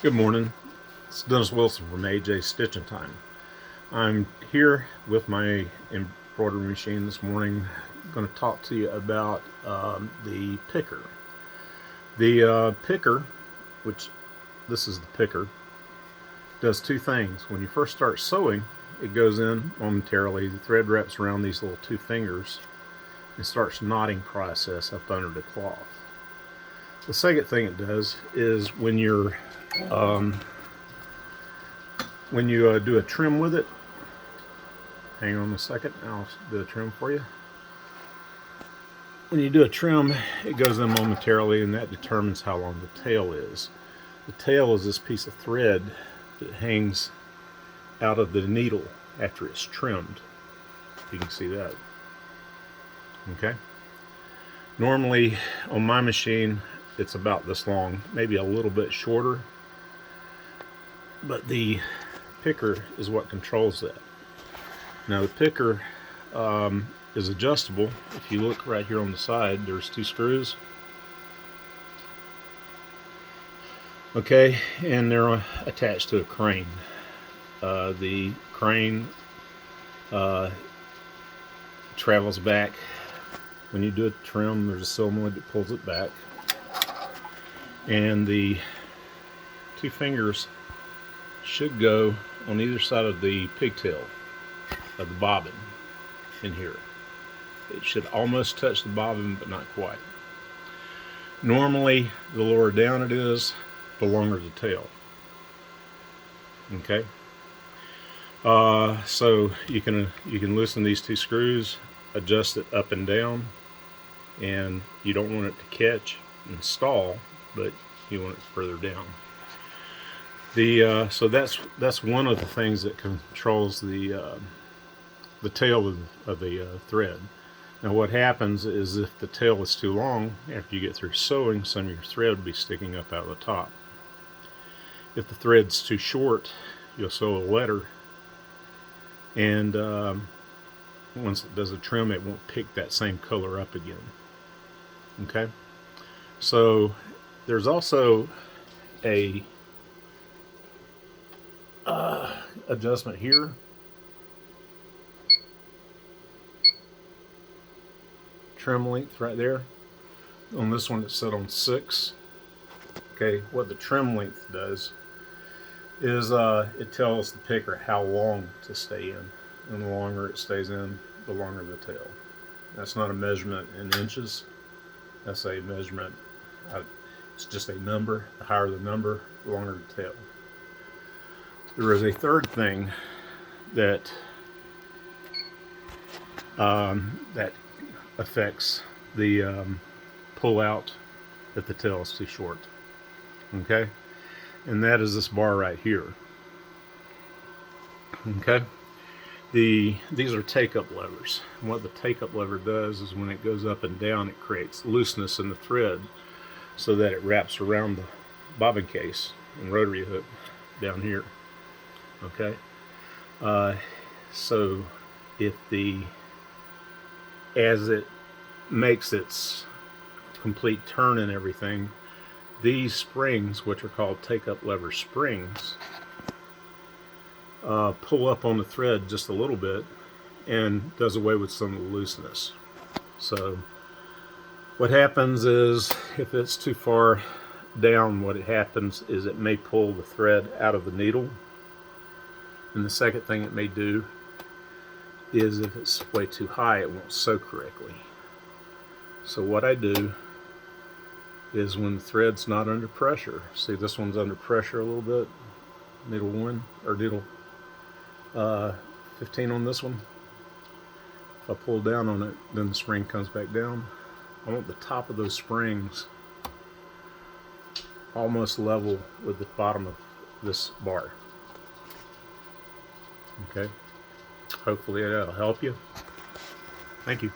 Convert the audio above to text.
Good morning. It's Dennis Wilson from AJ Stitching Time. I'm here with my embroidery machine this morning. I'm going to talk to you about the picker. The picker, which this is the picker, does two things. When you first start sewing, it goes in momentarily. The thread wraps around these little two fingers and starts knotting process up under the cloth. The second thing it does is when you do a trim with it, hang on a second, I'll do a trim for you. When you do a trim, it goes in momentarily, and that determines how long the tail is. The tail is this piece of thread that hangs out of the needle after it's trimmed. You can see that. Okay. Normally on my machine it's about this long, maybe a little bit shorter, but the picker is what controls that. Now the picker is adjustable. If you look right here on the side, there's two screws. Okay, and they're attached to a crane. The crane travels back. When you do a trim, there's a solenoid that pulls it back, and the two fingers should go on either side of the pigtail of the bobbin in here. It should almost touch the bobbin, but not quite. Normally, the lower down it is, the longer the tail. Okay. So you can loosen these two screws, adjust it up and down, and you don't want it to catch and stall, but you want it further down. So that's one of the things that controls the tail of the thread. Now what happens is if the tail is too long, after you get through sewing, some of your thread will be sticking up out of the top. If the thread's too short, you'll sew a letter, and once it does a trim, it won't pick that same color up again. Okay, so there's also a adjustment here. Trim length right there. On this one it's set on 6. Okay, what the trim length does is it tells the picker how long to stay in, and the longer it stays in, the longer the tail. That's not a measurement in inches, that's a measurement, it's just a number. The higher the number, the longer the tail. There is a third thing that that affects the pull out if the tail is too short. Okay, and that is this bar right here. Okay, these are take-up levers. And what the take-up lever does is when it goes up and down, it creates looseness in the thread so that it wraps around the bobbin case and rotary hook down here. Okay, so as it makes its complete turn and everything, these springs, which are called take-up lever springs, pull up on the thread just a little bit and does away with some of the looseness. So what happens is if it's too far down, what happens is it may pull the thread out of the needle, and the second thing it may do is if it's way too high, it won't sew correctly. So what I do is when the thread's not under pressure, see this one's under pressure a little bit, needle 1 or needle 15 on this one. If I pull down on it, then the spring comes back down. I want the top of those springs almost level with the bottom of this bar. Okay, hopefully that'll help you. Thank you.